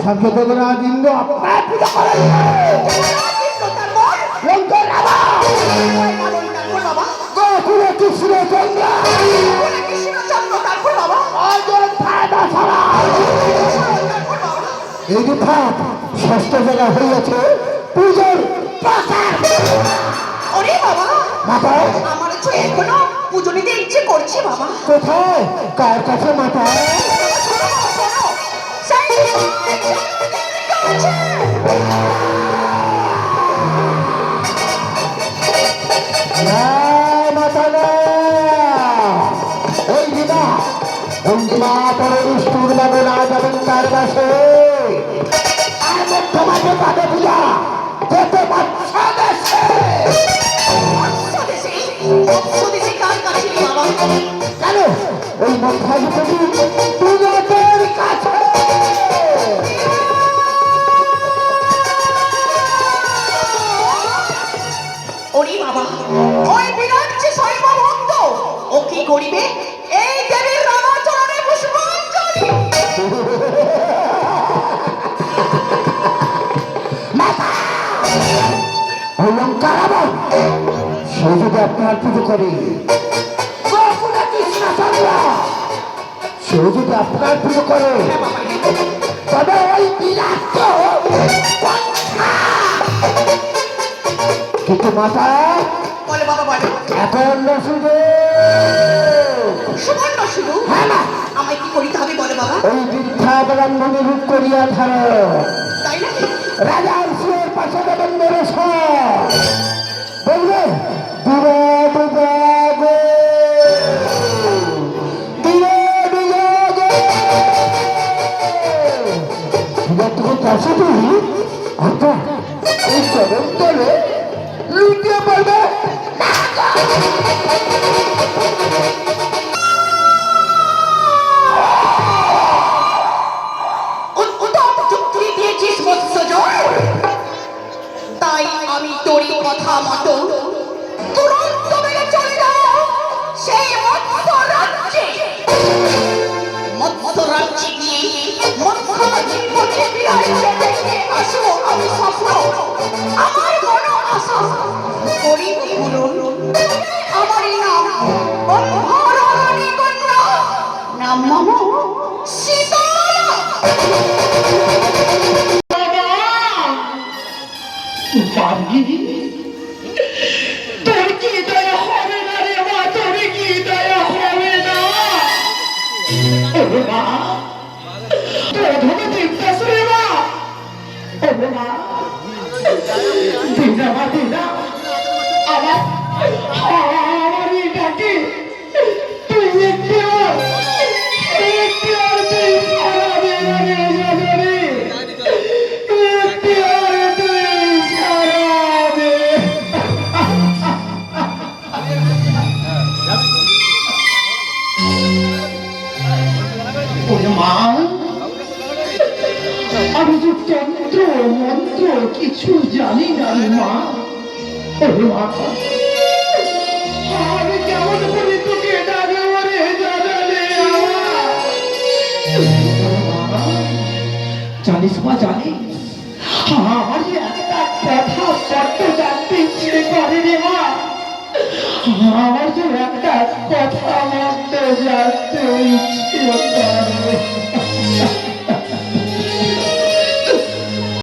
স্বর্গদেবরাজ ইন্দ্র আপনার পূজা করেন। গোকুলে কৃষ্ণচন্দ্র এই যে ভাব ষষ্ঠ জায়গা হইয়াছে পুজোর মাতা। আমার এখনো পুজো নিতে ইচ্ছে করছে বাবা। কোথায় কার কাছে মাতা? ওই দিদা অন্তিমা পরে নিষ্ঠুর ভাবে না যাবেন তার বাসে আর মধ্য মাঝে পাবে পূজা যেতে বাচ্চা দেশে। কেন ওই মধ্যাধিপতি পূজাদের কাছে? ওরে বাবা, ওই বিরাট যে সর্বভক্ত ও কি করিবে এই দেবীর রামাচরণে পুষ্পাঞ্জলি। অলঙ্কার সে যদি আপনার পুজো করে, সে যদি আপনার পুজো করে তবে ওই বিরাট কিন্তু মাতা বলে বাবা বলে এখন শুধু সুবর্ণ শুধু হ্যাঁ না আমায় কি করিতে হবে বলে বাবা? ওই বৃদ্ধা ব্রাহ্মণী রূপ করিয়া ধরো, তাই নাকি? রাজার সুরের পাশে দেবেন মেরে বলবে দূরে ডুবে গো দূরে ডুবে গো যতক্ষণ কাছে তুই অর্থাৎ এই চরম তলে লুটিয়ে পড়বে। তাই আমি তোরই কথা মতো তুরন্ত মেরে চলে যাও সেই মৎস্য রাজ্যে। মৎস্য রাজ্যে গিয়ে মৎস্যকে বিহারীকে দেখে আসবো আমি স্বপ্ন। আমার মন আশা করি পূরণ। আমারই নাম অম্ভরণী কন্যা, নাম মম সীতা। তোর কি দয়া হবে না রে মা? তোর কি দয়া হবে না? ওরে মা, প্রথমে চিন্তাস রে মা। ওরে মা, দিনা মা দিনা আমার এটাকে তুই একটু তুই হারাবে রে জানে আমি যে তন্ত্র মন্ত্র কিছু জানি না রে মা। ওরে মা, আমি কেমন করে তোকে ডাকবো রে জানালে? জানিস মা জানিস, আমার যে একটা কথা বড্ড জানতে ইচ্ছে করে রে মা। আমার যে একটা কথা বলতে জানতে ইচ্ছে